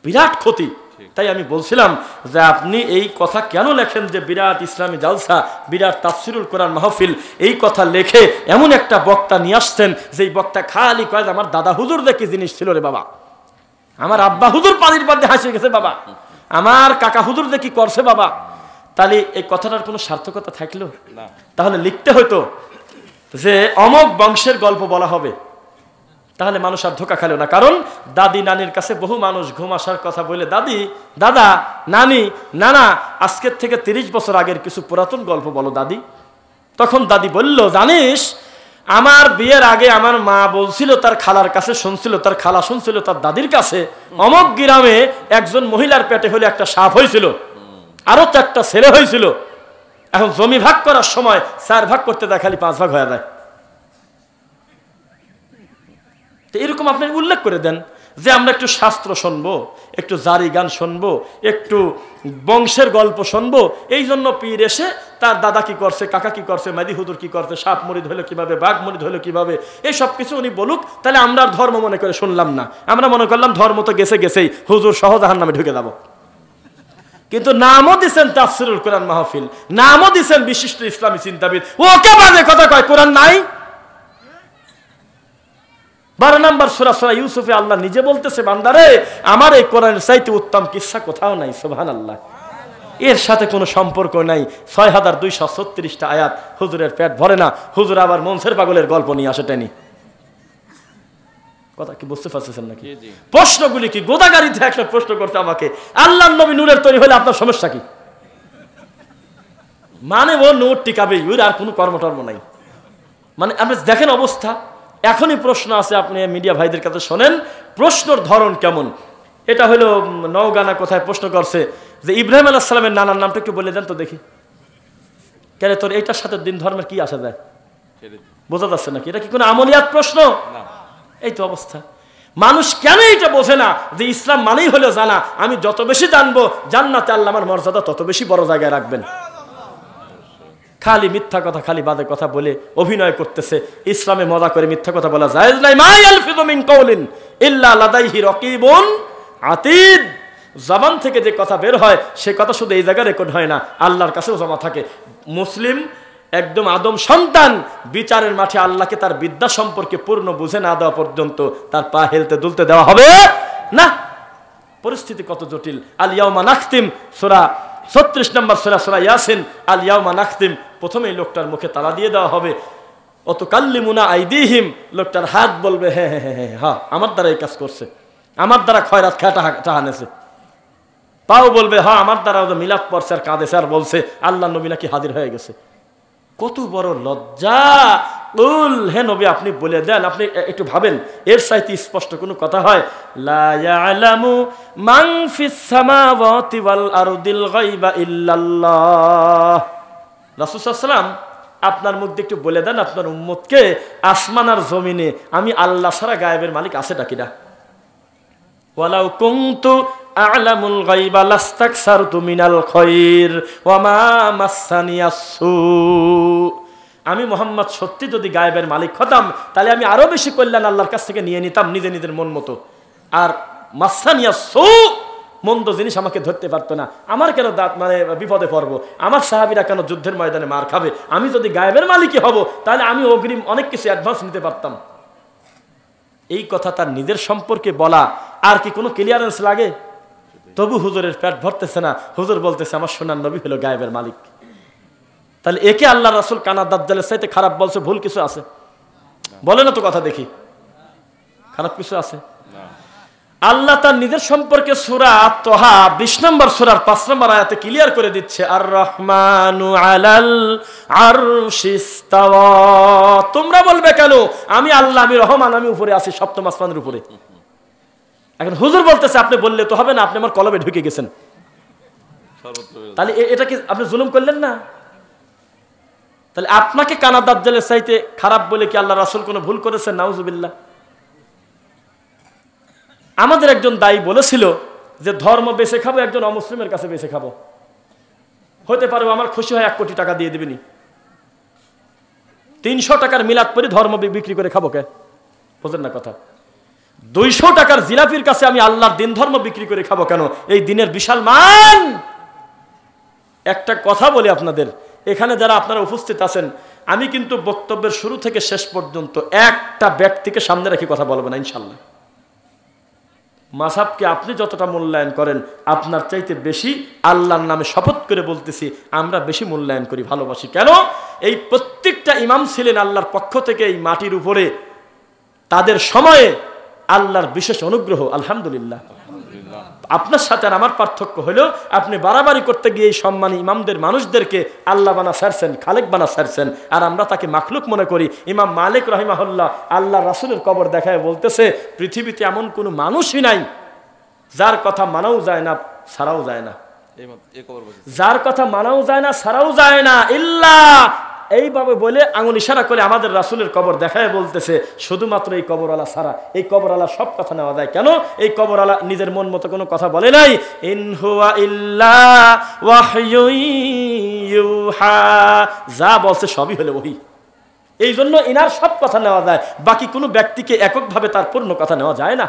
বিরাট ক্ষতি। তাই আমি বলছিলাম যে আপনি এই কথা কেন লেখেন যে বিরাট ইসলামী জালসা, বিরাট তাফসিরুল কোরআন মাহফিল, এই কথা লেখে এমন একটা বক্তা নিয়ে আসছেন যেই বক্তা খালি কয় আমার দাদা হুজুর দেখি জিনিস ছিল রে বাবা, আমার আব্বা হুজুর পানির বাদে হাসিয়ে গেছে বাবা, আমার কাকা হুজুর দেখি করছে বাবা। তাহলে এই কথাটার কোনো সার্থকতা থাকলো? তাহলে লিখতে হতো যে অমক বংশের গল্প বলা হবে, তাহলে মানুষ আর ধোকা খেলো না। কারণ দাদি নানির কাছে বহু মানুষ ঘুম আসার কথা বলে, দাদি, দাদা, নানি, নানা আজকের থেকে 30 বছর আগের কিছু পুরাতন গল্প বলো দাদি। তখন দাদি বলল, জানিস আমার বিয়ের আগে আমার মা বলছিল তার খালার কাছে শুনছিল, তার খালা শুনছিল তার দাদির কাছে, অমক গ্রামে একজন মহিলার পেটে হলে একটা সাপ হয়েছিল, আরো 4টা ছেলে হয়েছিল। এখন জমি ভাগ করার সময় 4 ভাগ করতে দেয়, খালি 5 ভাগ হয়ে যায়। এরকম আপনি উল্লেখ করে দেন যে আমরা একটু শাস্ত্র শুনবো, একটু জারি গান শুনবো, একটু বংশের গল্প শুনবো। এই জন্য পীর এসে তার দাদা কি করছে, কাকা কি করছে, মাদি হুজুর কি করছে, সাপ মরিদ হলো কিভাবে, বাঘ মরিদ হলো কিভাবে, এই সব কিছু উনি বলুক, তাহলে আমরা আর ধর্ম মনে করে শুনলাম না। আমরা মনে করলাম ধর্ম তো গেছে গেছেই, হুজুর সহ জাহান্নামে ঢুকে যাবো। কিন্তু নামও দিচ্ছেন তাফসিরুল কোরআন মাহফিল, নামও দিচ্ছেন বিশিষ্ট ইসলামী চিন্তাবিদ, ওকে বাজে কথা কয় কোরআন নাই। 12 নম্বর সূরা সূরা ইউসুফে আল্লাহ নিজে বলতেছে, বান্দারে আমার এই কোরআনের চাইতে উত্তম কিসসা কোথাও নাই। সুবহানাল্লাহ। এর সাথে কোনো সম্পর্ক নাই। 6236টা আয়াত, হুজুরের পেট ভরে না। হুজুর আবার মনসের পাগলের গল্প নিয়ে আসে টেনি। কথা কি বুঝতে পারছেন নাকি? প্রশ্নগুলি কি গোদাগাড়িতে একটা প্রশ্ন করতে আমাকে, আল্লাহর নবী নূরের তৈরি হলে আপনার সমস্যা কি? মানে ও নূর টিকাবে, ওর আর কোনো কর্মটর্ম নাই। মানে আপনি দেখেন অবস্থা। এখনই প্রশ্ন আছে, আপনি মিডিয়া ভাইদের কাছে শোনেন প্রশ্নর ধরন কেমন। এটা হলো নওগানা কোথায় প্রশ্ন করছে যে ইব্রাহিম আলাইহিস সালামের নানার নামটা একটু বলে দেন তো দেখি। কেন তোর এইটার সাথে দিন ধর্মের কি আসা যায়? বোঝা যাচ্ছে নাকি? এটা কি কোনো আমলিয়াত প্রশ্ন? এই তো অবস্থা। মানুষ কেন এটা বোঝে না যে ইসলাম মানেই হলো জানা, আমি যত বেশি জানবো জান্নাতে আল্লাহ আমার মর্যাদা তত বেশি বড় জায়গায় রাখবেন। খালি মিথ্যা কথা, খালি বাদে কথা বলে অভিনয় করতেছে। ইসলামে মজা করে মিথ্যা কথা বলা জায়েজ নাই। মা ইয়ালফিযু মিন কাওলিন ইল্লা লাদাইহি রাকিবুন আতীদ। জবান থেকে যে কথা বের হয় সে কথা শুধু এই জায়গায় রেকর্ড হয় না, আল্লাহর কাছেও জমা থাকে। মুসলিম একদম আদম সন্তান বিচারের মাঠে আল্লাহকে তার বিদ্যা সম্পর্কে পূর্ণ বুঝে না দেওয়া পর্যন্ত তার পা হেলতে দুলতে দেওয়া হবে না। পরিস্থিতি কত জটিল। আল ইয়াউমা নাখতিম, সূরা 36 নম্বর সূরা ইয়াসিন। আল ইয়াউমা নাখতিম, প্রথমেই লোকটার মুখে তালা দিয়ে দেওয়া হবে। অত কাল্লিমুনা আইদিহিম, লোকটার হাত বলবে হ্যাঁ হ্যাঁ হ্যাঁ হ্যাঁ আমার দ্বারা এই কাজ করছে, আমার দ্বারা খয়রাত খায় টাকা নেছে। পাও বলবে হ্যাঁ আমার দ্বারা মিলাদ পড়ছে আর কাঁদেছে আর বলছে আল্লাহ নবী নাকি হাজির হয়ে গেছে। কত বড় লজ্জা। হে নবী আপনি বলে দেন, আপনি একটু ভাবেন এর চাইতে স্পষ্ট কোনো কথা হয়? লা ইয়ালামু মান ফিস সামাওয়াতি ওয়াল আরদিল গায়বা ইল্লাল্লাহ। রাসূল সাল্লাল্লাহু আলাইহি ওয়াসাল্লাম আপনার মুখ দিয়ে একটু বলে দেন আপনার উম্মতকে আসমান আর জমিনে আমি আল্লাহ ছাড়া গায়েবের মালিক আছে নাকি না? ওয়ালাউ কুনতু আ'লামুল গায়বা লাস্তাকসারতু মিনাল খায়র ওয়া মা মাসসানিয়াস সু। আমি মুহাম্মদ সত্যি যদি গায়েবের মালিক হতাম তাহলে আমি আরো বেশি কল্যাণ আল্লাহর কাছ থেকে নিয়ে নিতাম নিজের মন মতো। আর মাসসানিয়াস সু, মন্দ জিনিস আমাকে ধরতে পারতো না। আমার কেন মানে বিপদে পড়বো? আমার সাহাবীরা কেন যুদ্ধের ময়দানে মার খাবে? আমি যদি গায়েবের মালিকই হব তাহলে আমি অগ্রিম অনেক কিছু অ্যাডভান্স নিতে পারতাম। এই কথা তার নিজের সম্পর্কে বলা আর কি কোনো ক্লিয়ারেন্স লাগে? তবু হুজুরের পেট ভরতেছে না। হুজুর বলতেছে আমার সোনার নবী হলো গায়েবের মালিক। তাহলে একে আল্লাহ রাসূল কানা দাজ্জালের চাইতে খারাপ বলছে, ভুল কিছু আছে? বলে না তো কথা দেখি, খারাপ কিছু আছে? আল্লাহ তার নিজের সম্পর্কে সূরা তাহা 20 নম্বর সূরার 5 নম্বর আয়াতে ক্লিয়ার করে দিচ্ছে, আর রহমানু আলাল আরশিস তাওয়া। তোমরা বলবে কেন আমি আল্লাহ, আমি রহমান, আমি উপরে আছি, সপ্তম আসমানের উপরে। এখন হুজুর বলতেছে আপনি বললে তো হবে না, আপনি আমার কলবে ঢুকে গেছেন। তাহলে এটা কি আপনি জুলুম করলেন না? তাহলে আপনাকে কানা দাজ্জালের চাইতে খারাপ বলে কি আল্লাহ রাসূল কোনো ভুল করেছেন? নাউজুবিল্লাহ। আমাদের একজন দায়ী বলেছিল যে ধর্ম বেঁচে খাবো একজন অমুসলিমের কাছে বেঁচে খাবো। হতে পারে আমার খুশি হয় 1 কোটি টাকা দিয়ে দিবেনি, 300 টাকার মিলাদ পড়ি ধর্ম বিক্রি করে খাবো কে? বোঝেন না কথা? 200 টাকার জিলাপির কাছে আমি আল্লাহর দিন ধর্ম বিক্রি করে খাবো কেন? এই দিনের বিশাল মান। একটা কথা বলি আপনাদের, এখানে যারা আপনারা উপস্থিত আছেন, আমি কিন্তু বক্তব্যের শুরু থেকে শেষ পর্যন্ত একটা ব্যক্তিকে সামনে রেখে কথা বলবো না ইনশাল্লাহ। মাযহাবকে আপনি যতটা মূল্যায়ন করেন আপনার চাইতে বেশি আল্লাহর নামে শপথ করে বলতেছি আমরা বেশি মূল্যায়ন করি, ভালোবাসি। কেন? এই প্রত্যেকটা ইমাম ছিলেন আল্লাহর পক্ষ থেকে এই মাটির উপরে, তাদের সময়ে আল্লাহর বিশেষ অনুগ্রহ। আলহামদুলিল্লাহ। আপনার সাথে আর আমার পার্থক্য হলো আপনি বাড়াবাড়ি করতে গিয়ে এই সম্মানী ইমামদের মানুষদেরকে আল্লাহ বানা ছাড়ছেন, খালেক বানা ছাড়ছেন, আর আমরা তাকে মাখলুক মনে করি। ইমাম মালিক রাহিমাহুল্লাহ আল্লাহ রাসূলের কবর দেখায় বলতেছে পৃথিবীতে এমন কোনো মানুষই নাই যার কথা মানাও যায় না ছাড়াও যায় না, যার কথা মানাও যায় না ছাড়াও যায় না ইল্লা, এইভাবে বলে আঙুল ইশারা করে আমাদের রাসূলের কবর দেখায় বলতেছে শুধুমাত্র এই কবরওয়ালা ছাড়া। এই কবরওয়ালা সব কথা নেওয়া যায়। কেন? এই কবরওয়ালা নিজের মন মতো কোনো কথা বলে নাই। ইন হুয়া ইল্লা ওয়াহয়ু ইউহা, যা বলছে সবই হলো ওহী। এই জন্য ইনার সব কথা নেওয়া যায়, বাকি কোনো ব্যক্তিকে এককভাবে তার পূর্ণ কথা নেওয়া যায় না।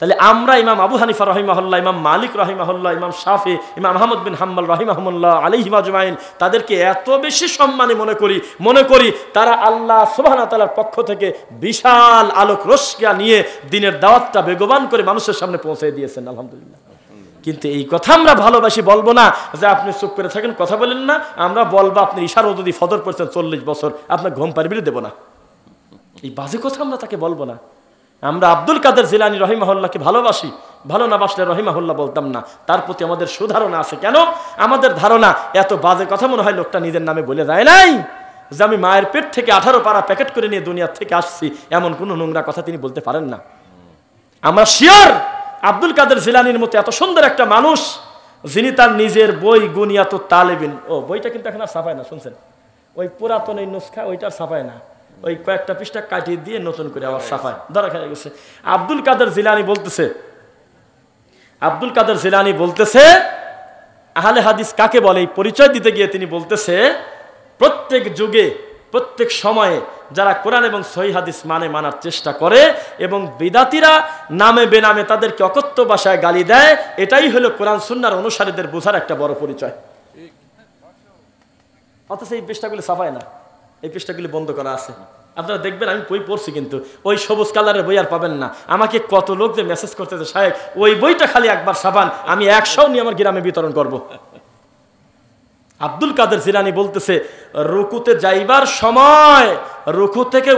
তাহলে আমরা ইমাম আবু হানিফা রাহিমাহুল্লাহ, ইমাম মালিক রাহিমাহুল্লাহ, ইমাম শাফি, ইমাম আহমদ বিন হাম্বল রাহিমাহুল্লাহ আলাইহিম আজমাইন, তাদেরকে এত বেশি সম্মানী মনে করি তারা আল্লাহ সুবহানাহু ওয়া তাআলার পক্ষ থেকে বিশাল আলোক রশ্মি নিয়ে দিনের দাওয়াতটা বেগবান করে মানুষের সামনে পৌঁছে দিয়েছেন। আলহামদুলিল্লাহ। কিন্তু এই কথা আমরা ভালোবাসি বলবো না যে আপনি চুপ করে থাকেন, কথা বলেন না, আমরা বলবো আপনি ইশারাও যদি ফজর পড়ছেন 40 বছর আপনার ঘুম পারবিরে দেব না। এই বাজে কথা আমরা তাকে বলবো না। আমরা আব্দুল কাদের জিলানী রহিমাহুল্লাহকে ভালোবাসি, ভালো না বাসলে রহিমাহুল্লাহ বলতাম না। তার প্রতি আমাদের সুধারণা আছে। কেন? আমাদের ধারণা এত বাজে কথা মনে হয় লোকটা নিজের নামে বলে যায় নাই, যে আমি মায়ের পেট থেকে 18 পারা প্যাকেট করে নিয়ে দুনিয়ার থেকে আসছি, এমন কোনো নোংরা কথা তিনি বলতে পারেন না। আমরা শিওর আব্দুল কাদের জিলানীর মতো এত সুন্দর একটা মানুষ, যিনি তার নিজের বই গুনিয়াত তালেবিন, বইটা কিন্তু এখন আর ছাপায় না, শুনছেন? ওই পুরাতন এই নুসখা ওইটার ছাপায় না, ওই কয়েকটা পৃষ্ঠা কাটিয়ে দিয়ে নতুন করে আবার ছাপায়, ধরা খেয়ে গেছে। আব্দুল কাদের জিলানী বলতেছে আহলে হাদিস কাকে বলে এই পরিচয় দিতে গিয়ে তিনি বলতেছে, প্রত্যেক যুগে প্রত্যেক সময়ে যারা কোরআন এবং সহিহ হাদিস মানার চেষ্টা করে এবং বিদাতিরা নামে বেনামে তাদেরকে অকথ্য ভাষায় গালি দেয়, এটাই হলো কোরআন সুন্নাহর অনুসারীদের বোঝার একটা বড় পরিচয়। অথচ এই পৃষ্ঠাগুলি ছাপায় না, এই পৃষ্ঠাগুলি বন্ধ করা আছে। আপনারা দেখবেন, আমি বই পড়ছি কিন্তু ওই সবুজ কালারের বই আর পাবেন না। আমাকে কত লোক যে মেসেজ করতেছে, সাহেব ওই বইটা খালি একবার ছাপান, আমি 100 নিয়ে আমার গ্রামে বিতরণ করব। আব্দুল কাদের জিলানী বলতেছে, রুকুতে যাইবার সময়, রুকু থেকে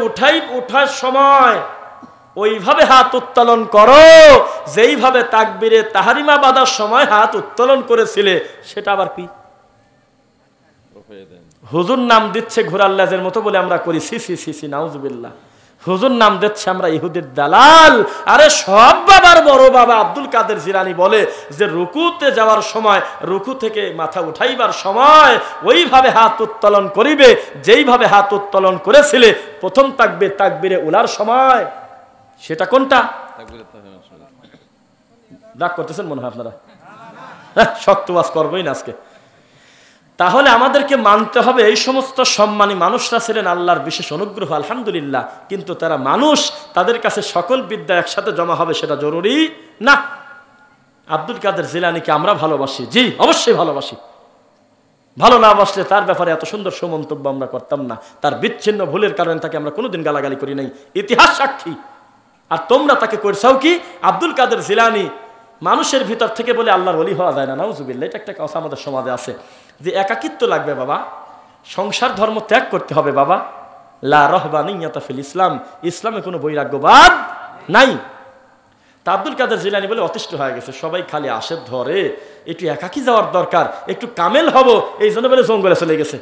উঠার সময় ওইভাবে হাত উত্তোলন করো যেইভাবে তাকবীরে তাহরিমা বাঁধার সময় হাত উত্তোলন করেছিলে। সেটা আবার কি? হুজুর নাম দিচ্ছে ঘোড়ার লেজের মতো বলে আমরা করি, সি সি সি সি নাউজুবিল্লাহ। হুজুর নাম দিচ্ছে আমরা ইহুদির দালাল। আরে সব বাবার বড় বাবা আব্দুল কাদের জিলানী বলে যে রুকুতে যাওয়ার সময়, রুকু থেকে মাথা উঠাইবার সময় ওইভাবে হাত উত্তোলন করিবে যেইভাবে হাত উত্তোলন করেছিলে প্রথম তাকবীরে উলার সময়। সেটা কোনটা? রাগ করতেছেন মনে হয় আপনারা, শক্ত ওয়াজ করবোই না আজকে। তাহলে আমাদেরকে মানতে হবে এই সমস্ত সম্মানী মানুষরা ছিলেন আল্লাহর বিশেষ অনুগ্রহ, আলহামদুলিল্লাহ। কিন্তু তারা মানুষ, তাদের কাছে সকল বিদ্যা একসাথে জমা হবে সেটা জরুরি না। আব্দুল কাদের জিলানীকে আমরা ভালোবাসি, জি অবশ্যই ভালোবাসি। ভালো না বাসলে তার ব্যাপারে এত সুন্দর সুমন্তব্য আমরা করতাম না। তার বিচ্ছিন্ন ভুলের কারণে তাকে আমরা কোনোদিন গালাগালি করি নাই, ইতিহাস সাক্ষী। আর তোমরা তাকে করছাও কি? আব্দুল কাদের জিলানী মানুষের ভিতর থেকে বলে আল্লাহর ওলি হওয়া যায় না, নাউজুবিল্লাহ। এটা একটা কথা আমাদের সমাজে আছে যে একাকিত্ব লাগবে বাবা, সংসার ধর্ম ত্যাগ করতে হবে বাবা, লা রাহবানিয়াতা ফিল ইসলাম, ইসলামে কোনো বৈরাগ্যবাদ নাই। তা আব্দুল কাদের জিলানী বলে অতিষ্ঠ হয়ে গেছে, সবাই খালি আসে ধরে, একটু একাকি যাওয়ার দরকার, একটু কামেল হব, এই জন্য বলে জঙ্গলে চলে গেছে।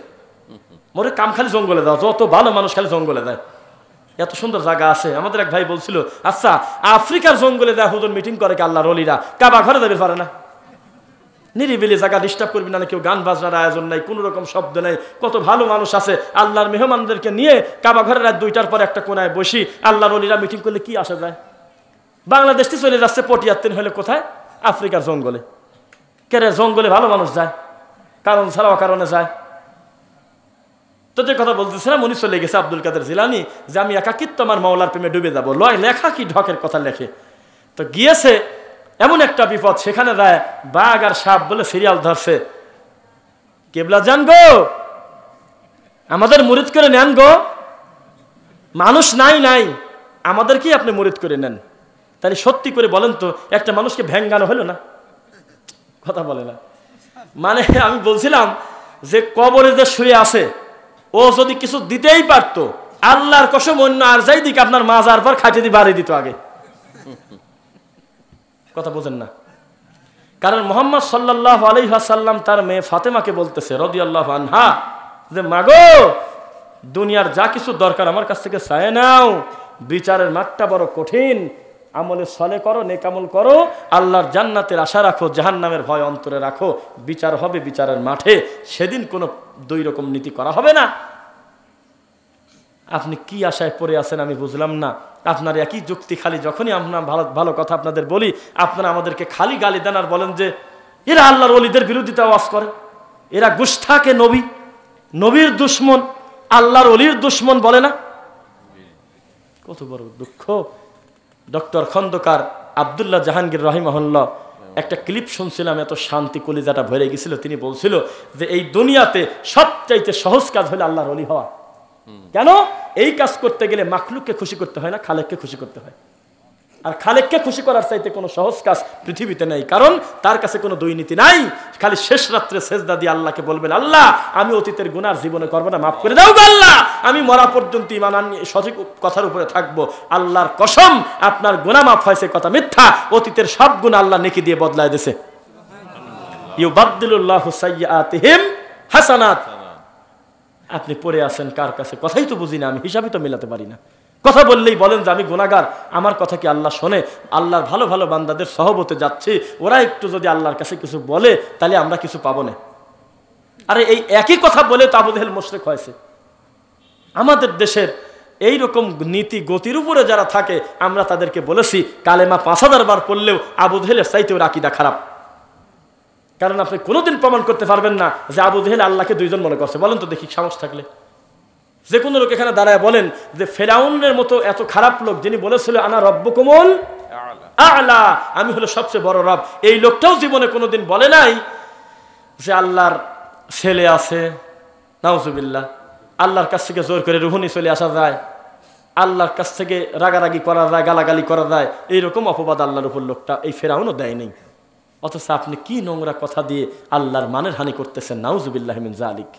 মোরে কাম খালি জঙ্গলে দাও, যত ভালো মানুষ খালি জঙ্গলে দেয়, এত সুন্দর জায়গা আছে। আমাদের এক ভাই বলছিল, আচ্ছা আফ্রিকার জঙ্গলে দেয় হুজুর মিটিং করে কি আল্লাহর ওলিরা? কাবা ঘরে যাবে পারে না? নিরিবিলি জায়গা, ডিস্টার্ব করবি না, কেউ গান বাজনার আয়োজন নাই, কোনো রকম শব্দ নেই, কত ভালো মানুষ আছে। আল্লাহর মেহমানদেরকে নিয়ে কাবা ঘরে রাত 2টার পরে একটা কোনায় বসি আল্লাহর ওলিরা মিটিং করলে কি আসা যায়? বাংলাদেশ থেকে চলে যাচ্ছে পটিয়াত্তিন হলে কোথায়? আফ্রিকার জঙ্গলে। কেরে জঙ্গলে ভালো মানুষ যায়, কারণ ছাড়া অকারণে যায়। তো যে কথা বলতেছিলাম, উনি চলে গেছে আব্দুল কাদের জিলানী যে আমি একাকিত্ব আমার মাওলার প্রেমে ডুবে যাবো। লয় লেখা কি ঢকের কথা লেখে। তো গিয়েছে এমন একটা বিপদ, সেখানে যায় বাঘ আর সাপ বলে সিরিয়াল ধরছে। কেবলা যান গো, আমাদের মুরিদ করে নেন গো, মানুষ নাই আমাদের কি আপনি মুরিদ করে নেন। তাহলে সত্যি করে বলেন তো, একটা মানুষকে ভ্যাঙ্গানো হলো না? কথা বলে না। মানে আমি বলছিলাম যে কবরে যে শুয়ে আছে, ও যদি কিছু দিতেই পারতো, আল্লাহর কসম অন্য আর যাই দিক আপনার মাজার পর খাটিয়ে দিয়ে বাড়ি দিত আগে। কথা বোঝেন না? কারণ মুহাম্মদ সাল্লাল্লাহু আলাইহি ওয়াসাল্লাম তার মেয়ে ফাতেমাকে বলতেছে রাদিয়াল্লাহু আনহা যে মাগো, দুনিয়ার যা কিছু দরকার আমার কাছ থেকে চায় নাও, বিচারের মাঠটা বড় কঠিন, আমলে সলে করো, নেক আমল করো, আল্লাহর জান্নাতের আশা রাখো, জাহান্নামের ভয় অন্তরে রাখো। বিচার হবে বিচারের মাঠে, সেদিন কোনো দুই রকম নীতি করা হবে না। আপনি কি আশায় পড়ে আছেন আমি বুঝলাম না। আপনার একই যুক্তি, খালি যখনই আমরা ভালো কথা আপনাদের বলি আপনারা আমাদেরকে খালি গালি দেন আর বলেন যে এরা আল্লাহর ওলিদের বিরোধিতা আওয়াজ করে, এরা গুস্তাকে নবী, নবীর দুশ্মন, আল্লাহর ওলির দুশ্মন বলে না। কত বড় দুঃখ। ডক্টর খন্দকার আব্দুল্লাহ জাহাঙ্গীর রহিমাহুল্লাহ একটা ক্লিপ শুনছিলাম, এত শান্তি কলিজাটা ভরে গেছিল। তিনি বলছিল যে এই দুনিয়াতে সবচাইতে সহজ কাজ হলো আল্লাহর ওলি হওয়া। কেন? এই কাজ করতে গেলে মাখলুককে খুশি করতে হয় না, খালেককে খুশি করতে হয়। আর খালেককে খুশি করার চাইতে কোনো সহজ কাজ পৃথিবীতে নেই, কারণ তার কাছে কোনো দুর্নীতি নাই। খালি শেষ রাত্রে সেজদা দিয়ে আল্লাহকে বলবেন, আল্লাহ আমি অতীতের গুনার জীবনে করবো না, মাফ করে দাও গো আল্লাহ, আমি মরা পর্যন্ত ঈমান নিয়ে সঠিক কথার উপরে থাকবো। আল্লাহর কসম আপনার গুনাহ মাফ হয়েছে কথা মিথ্যা, অতীতের সব গুনাহ আল্লাহ নেকি দিয়ে বদলায় দিয়েছে। ইউবাদদিলুল্লাহু সাইয়্যাতিহিম হাসানাত। আপনি পড়ে আছেন কার কাছে? কথাই তো বুঝি না আমি, হিসাবই তো মেলাতে পারি না। কথা বললেই বলেন যে আমি গুনাহগার, আমার কথা কি আল্লাহ শোনে? আল্লাহর ভালো ভালো বান্দাদের সহবতে যাচ্ছি, ওরা একটু যদি আল্লাহর কাছে কিছু বলে তাহলে আমরা কিছু পাবো না। আরে এই একই কথা বলে তো আবু জেহেল মুশরিক হয়েছে। আমাদের দেশের এই রকম নীতি গতির উপরে যারা থাকে আমরা তাদেরকে বলেছি কালেমা 5000 বার পড়লেও আবু জেহেলের চাইতেও আকীদা খারাপ। কারণ আপনি কোনোদিন প্রমাণ করতে পারবেন না যে আবু জেহেল আল্লাহকে দুইজন মনে করছে। বলেন তো দেখি, সাহস থাকলে যে কোনো লোক এখানে দাঁড়ায় বলেন যে ফেরাউনের মতো এত খারাপ লোক যিনি বলেছিল আনা রব্বুকুমুল আ'লা, আমি হলো সবচেয়ে বড় রব, এই লোকটাও জীবনে কোনোদিন বলে নাই যে আল্লাহর ছেলে আছে, নাউজুবিল্লাহ, আল্লাহর কাছ থেকে জোর করে রুহুনি চলে আসা যায়, আল্লাহর কাছ থেকে রাগারাগি করা যায়, গালাগালি করা যায়, এইরকম অপবাদ আল্লাহর উপর লোকটা এই ফেরাউনও দেয় নেই। অথচ আপনি কি নোংরা কথা দিয়ে আল্লাহর মানের হানি করতেছেন, নাউজুবিল্লাহি মিন যালিক।